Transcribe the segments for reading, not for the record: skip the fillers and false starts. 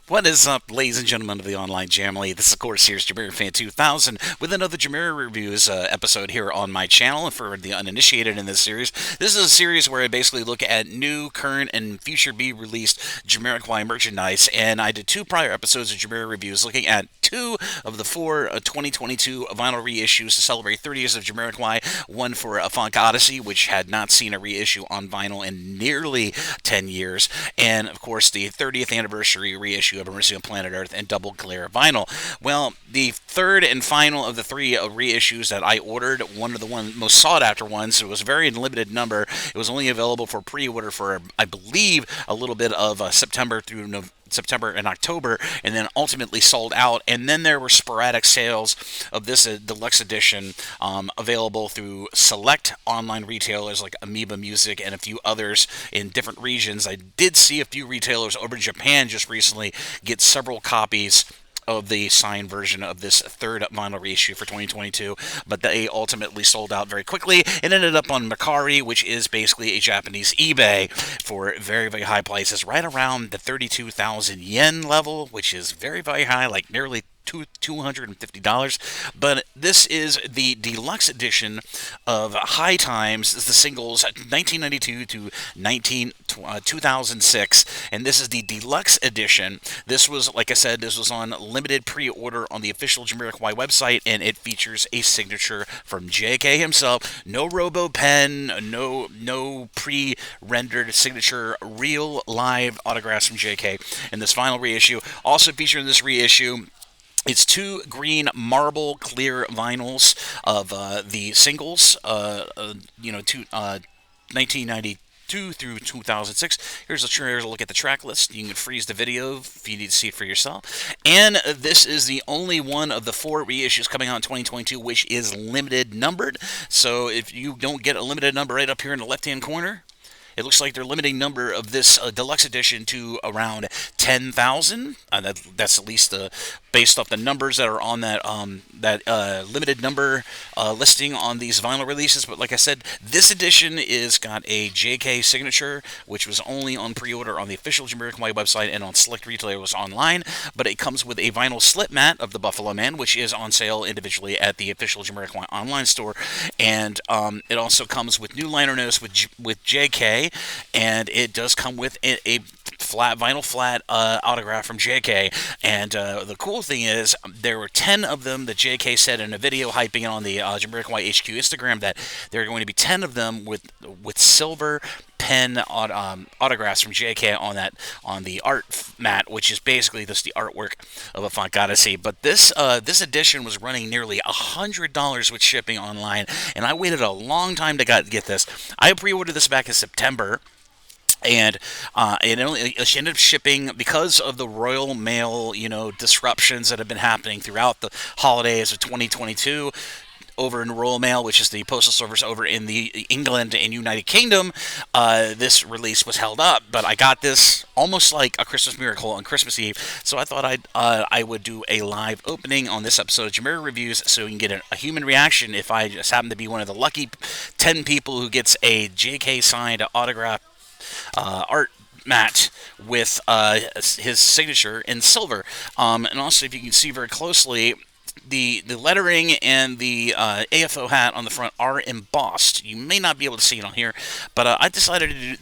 What is up, ladies and gentlemen of the online Jamily? This, of course, here's Jamiro Fan 2000 with another Jamiro Reviews episode here on my channel. And for the uninitiated in this series, this is a series where I basically look at new, current, and future be released Jamiroquai merchandise. And I did two prior episodes of Jamiro Reviews looking at two of the four 2022 vinyl reissues to celebrate 30 years of Jamiroquai. One for A Funk Odyssey, which had not seen a reissue on vinyl in nearly 10 years. And, of course, the 30th anniversary reissue of Mercy on Planet Earth and Double Glare vinyl. Well, the third and final of the three reissues that I ordered, one of the most sought after ones, it was a very limited number. It was only available for pre-order for, I believe, a little bit of September through September and October, and then ultimately sold out. And then there were sporadic sales of this deluxe edition available through select online retailers like Amoeba Music and a few others in different regions. I did see a few retailers over in Japan just recently get several copies of the signed version of this third vinyl reissue for 2022, but they ultimately sold out very quickly. It ended up on Mercari, which is basically a Japanese eBay, for very, very high prices, right around the 32,000 yen level, which is very, very high, like nearly $250. But this is the deluxe edition of High Times. It's the singles 1992 to 2006, and this is the deluxe edition. This was, like I said, this was on limited pre-order on the official Jamiroquai website, and it features a signature from JK himself. No robo pen, no pre-rendered signature, real live autographs from JK in this final reissue. Also featured in this reissue, it's two green marble clear vinyls of the singles, 1992 through 2006. Here's a look at the track list. You can freeze the video if you need to see it for yourself. And this is the only one of the four reissues coming out in 2022 which is limited numbered. So if you don't get a limited number right up here in the left-hand corner, it looks like they're limiting number of this deluxe edition to around 10,000. That's at least based off the numbers that are on that limited number listing on these vinyl releases. But like I said, this edition is got a JK signature, which was only on pre-order on the official Jamiroquai website and on select retailers online. But it comes with a vinyl slip mat of the Buffalo Man, which is on sale individually at the official Jamiroquai online store. And it also comes with new liner notes with JK. And it does come with a vinyl flat autograph from JK. And the cool thing is, there were 10 of them that JK said in a video hyping on the Jamiroquai HQ Instagram that there are going to be 10 of them with silver pen autographs from JK on the art mat, which is basically just the artwork of A Funk Odyssey. But this edition was running nearly $100 with shipping online, and I waited a long time to get this. I pre-ordered this back in September. And it ended up shipping because of the Royal Mail, disruptions that have been happening throughout the holidays of 2022. Over in Royal Mail, which is the postal service over in the England and United Kingdom, this release was held up. But I got this almost like a Christmas miracle on Christmas Eve, so I thought I would do a live opening on this episode of Jamiro Reviews, so you can get a human reaction if I just happen to be one of the lucky 10 people who gets a JK signed autograph art mat with his signature in silver. And also, if you can see very closely, the lettering and the AFO hat on the front are embossed. You may not be able to see it on here, but I decided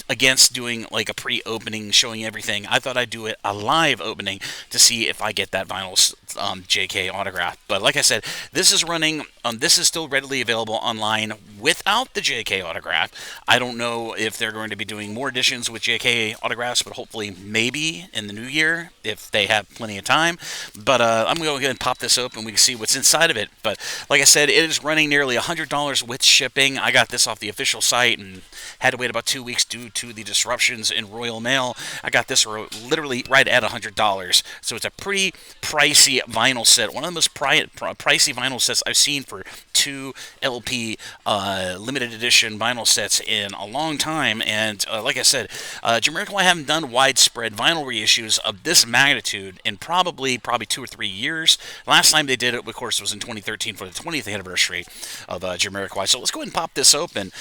against doing like a pre-opening showing everything. I thought I'd do a live opening to see if I get that vinyl JK autograph. But like I said, this is running. This is still readily available online without the JK autograph. I don't know if they're going to be doing more editions with JK autographs, but hopefully maybe in the new year if they have plenty of time. But I'm going to go ahead and pop this open. We can see what's inside of it. But like I said, it is running nearly $100 with shipping. I got this off the official site and had to wait about 2 weeks due to the disruptions in Royal Mail. I got this literally right at $100. So it's a pretty pricey vinyl set. One of the most pricey vinyl sets I've seen for 2 LP limited edition vinyl sets in a long time. And like I said, Jamiroquai haven't done widespread vinyl reissues of this magnitude in probably 2 or 3 years. Last time they did it, of course, was in 2013 for the 20th anniversary of Jamiroquai. So let's go ahead and pop this open.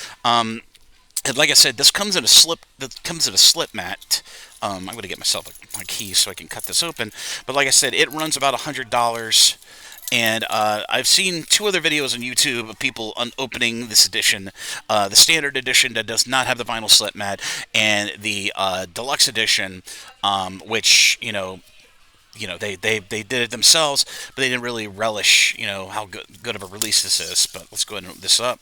And like I said, this comes in a slip. That comes in a slip mat. I'm going to get myself my key so I can cut this open. But like I said, it runs about $100. And I've seen two other videos on YouTube of people opening this edition, the standard edition that does not have the vinyl slip mat, and the deluxe edition, which they did it themselves, but they didn't really relish how good of a release this is. But let's go ahead and open this up.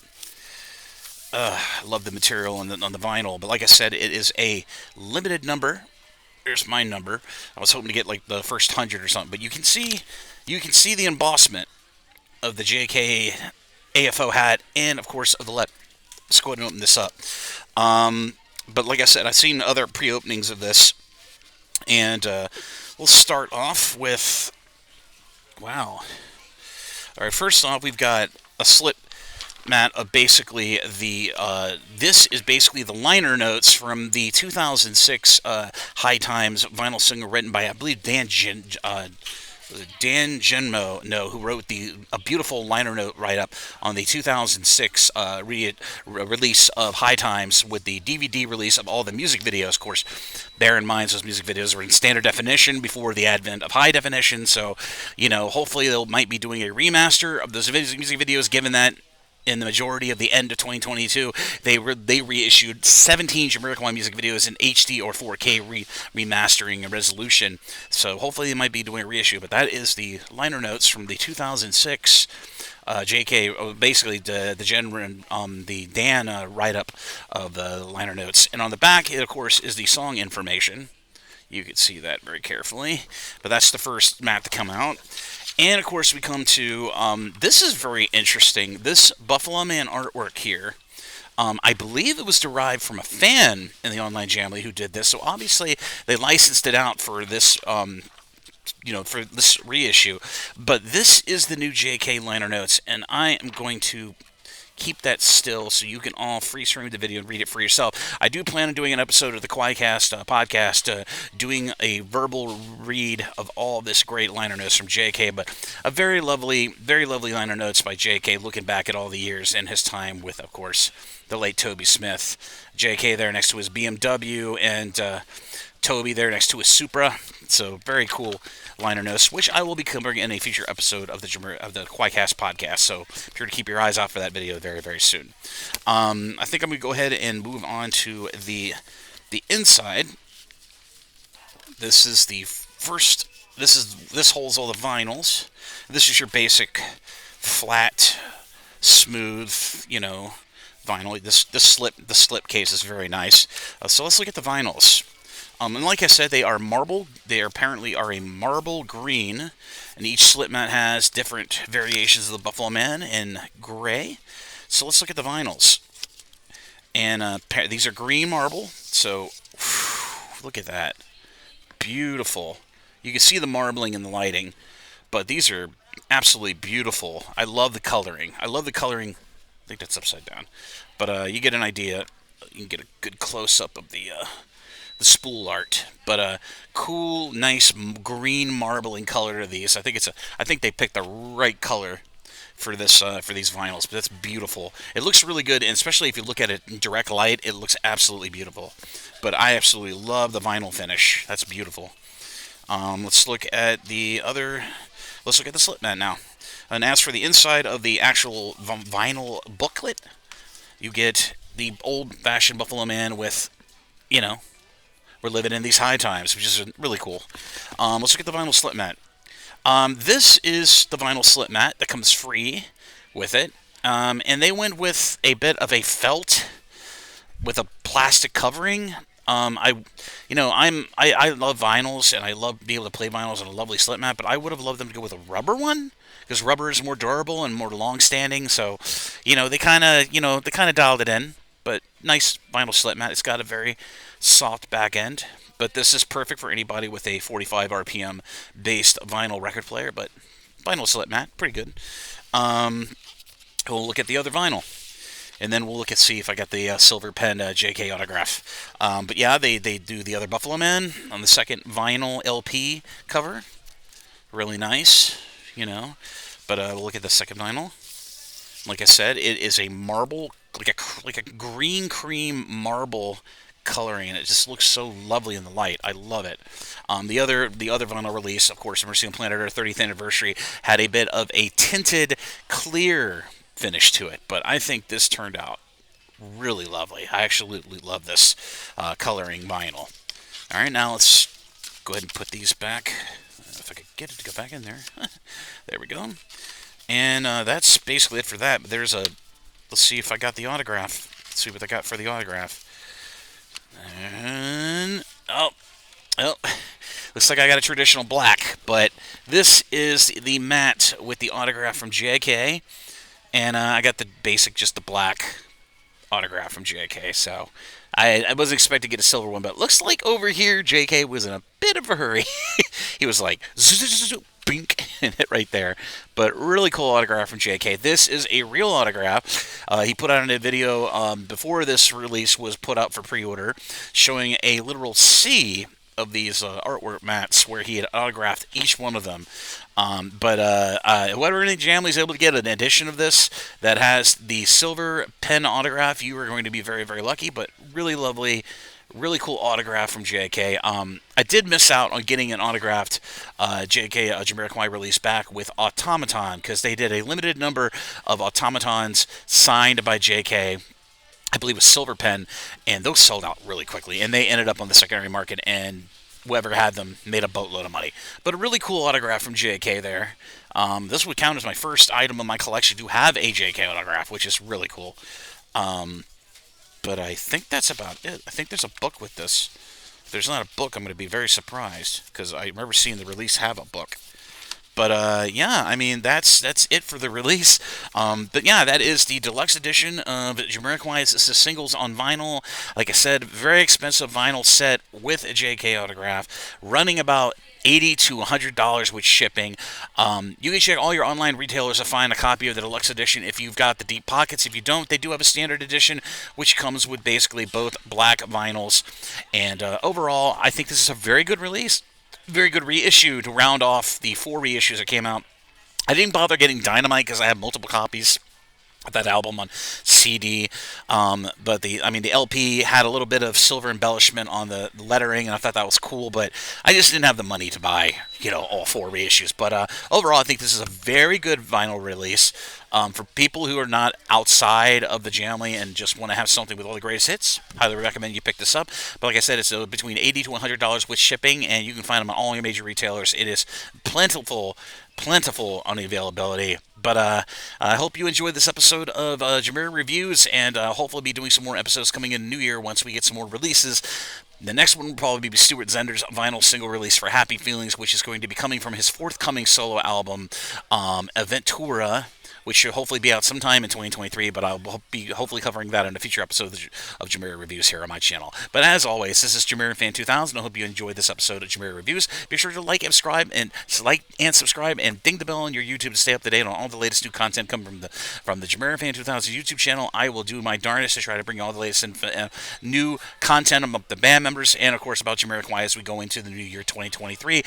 I love the material on the vinyl, but like I said, it is a limited number. There's my number. I was hoping to get like the first 100 or something, but you can see the embossment of the JK AFO hat, and of course of the LEP. Let's go ahead and open this up. But like I said, I've seen other pre-openings of this, and we'll start off with, wow. All right, first off, we've got a slip mat of basically this is basically the liner notes from the 2006 High Times vinyl single written by, I believe, Dan Genmo, who wrote a beautiful liner note write-up on the 2006 release of High Times, with the DVD release of all the music videos. Of course, bear in mind those music videos were in standard definition before the advent of high definition, so hopefully they might be doing a remaster of those music videos, given that in the majority of the end of 2022, they reissued 17 Jamiroquai music videos in HD or 4K remastering and resolution. So hopefully they might be doing a reissue. But that is the liner notes from the 2006 JK, basically the Dan write-up of the liner notes. And on the back, it of course is the song information. You can see that very carefully. But that's the first mat to come out. And, of course, we come to, this is very interesting. This Buffalo Man artwork here, I believe it was derived from a fan in the Online Jamily who did this. So, obviously, they licensed it out for this, for this reissue. But this is the new JK liner notes, and I am going to keep that still so you can all freeze frame the video and read it for yourself. I do plan on doing an episode of the Quietcast podcast, doing a verbal read of all this great liner notes from JK, but a very lovely liner notes by JK, looking back at all the years and his time with, of course, the late Toby Smith. JK there next to his BMW, and Toby there next to his Supra. So very cool liner notes, which I will be covering in a future episode of the Quietcast podcast. So be sure to keep your eyes out for that video very, very soon. I think I'm going to go ahead and move on to the inside. This is the first. This holds all the vinyls. This is your basic flat, smooth, vinyl. The slip case is very nice. So let's look at the vinyls. And like I said, they are marble. They apparently are a marble green, and each slip mat has different variations of the Buffalo Man in gray. So let's look at the vinyls. And these are green marble. So look at that, beautiful. You can see the marbling in the lighting, but these are absolutely beautiful. I love the coloring. I think that's upside down, but you get an idea. You can get a good close-up of the spool art, but cool, nice green marbling color to these. I think they picked the right color for this for these vinyls, but that's beautiful. It looks really good, and especially if you look at it in direct light, it looks absolutely beautiful. But I absolutely love the vinyl finish. That's beautiful. Let's look at the slip mat now. And as for the inside of the actual vinyl booklet, you get the old-fashioned Buffalo Man with, we're living in these high times, which is really cool. Let's look at the vinyl slip mat. This is the vinyl slip mat that comes free with it, and they went with a bit of a felt with a plastic covering. I love vinyls, and I love being able to play vinyls on a lovely slip mat, but I would have loved them to go with a rubber one, because rubber is more durable and more long-standing. So, they kind of dialed it in. But nice vinyl slip mat. It's got a very soft back end, but this is perfect for anybody with a 45 RPM based vinyl record player. But vinyl slip mat, pretty good. We'll look at the other vinyl, and then we'll see if I got the silver pen JK autograph. But yeah, they do the other Buffalo Man on the second vinyl LP cover. Really nice, But we'll look at the second vinyl. Like I said, it is a marble like a green cream marble coloring, and it just looks so lovely in the light. I love it. The other vinyl release, of course, Mercy on Planet Earth 30th anniversary, had a bit of a tinted clear finish to it, but I think this turned out really lovely. I absolutely love this coloring vinyl. All right, now let's go ahead and put these back. If I could get it to go back in there. There we go. And that's basically it for that. But there's a... Let's see if I got the autograph. Let's see what I got for the autograph. And... Oh. Looks like I got a traditional black. But this is the matte with the autograph from JK. And I got the basic, just the black autograph from JK. So I wasn't expecting to get a silver one, but it looks like over here JK was in a bit of a hurry. He was like, bink, and hit right there. But really cool autograph from JK. This is a real autograph. He put out a video before this release was put out for pre-order, showing a literal sea of these artwork mats where he had autographed each one of them. But whoever in the Jamily is able to get an edition of this that has the silver pen autograph, you are going to be very, very lucky. But really lovely, really cool autograph from JK. I did miss out on getting an autographed JK Jamiroquai release back with Automaton, because they did a limited number of automatons signed by JK. I believe with silver pen, and those sold out really quickly, and they ended up on the secondary market, and whoever had them made a boatload of money. But a really cool autograph from JK there. This would count as my first item in my collection to have a JK autograph, which is really cool. But I think that's about it. I think there's a book with this. If there's not a book, I'm going to be very surprised, because I remember seeing the release have a book. But yeah, I mean, that's it for the release. But yeah, that is the deluxe edition of Jamiroquai. It's the singles on vinyl. Like I said, very expensive vinyl set with a JK autograph, running about $80 to $100 with shipping. You can check all your online retailers to find a copy of the deluxe edition if you've got the deep pockets. If you don't, they do have a standard edition, which comes with basically both black vinyls. And overall, I think this is a very good release. Very good reissue to round off the 4 reissues that came out. I didn't bother getting Dynamite because I have multiple copies of that album on CD. But the LP had a little bit of silver embellishment on the lettering, and I thought that was cool, but I just didn't have the money to buy, all 4 reissues. But overall, I think this is a very good vinyl release. For people who are not outside of the Jamily and just want to have something with all the greatest hits, highly recommend you pick this up. But like I said, it's between $80 to $100 with shipping, and you can find them on all your major retailers. It is plentiful on the availability. But I hope you enjoyed this episode of JamiroReviews, and hopefully be doing some more episodes coming in the new year once we get some more releases. The next one will probably be Stuart Zender's vinyl single release for Happy Feelings, which is going to be coming from his forthcoming solo album, Aventura, which should hopefully be out sometime in 2023, but I'll be hopefully covering that in a future episode of JamiroReviews here on my channel. But as always, this is JamiroFan2000. I hope you enjoyed this episode of JamiroReviews. Be sure to like and subscribe and ding the bell on your YouTube to stay up to date on all the latest new content coming from the JamiroFan2000 YouTube channel. I will do my darndest to try to bring you all the latest new content about the band members and, of course, about Jamiroquai as we go into the new year 2023.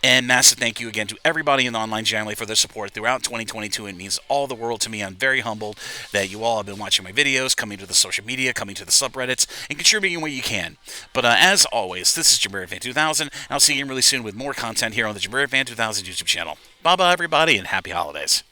And massive thank you again to everybody in the online Jamily for their support throughout 2022. It means all the world to me. I'm very humbled that you all have been watching my videos, coming to the social media, coming to the subreddits, and contributing where you can. But as always, this is JamiroFan2000, and I'll see you really soon with more content here on the JamiroFan2000 YouTube channel. Bye-bye, everybody, and happy holidays.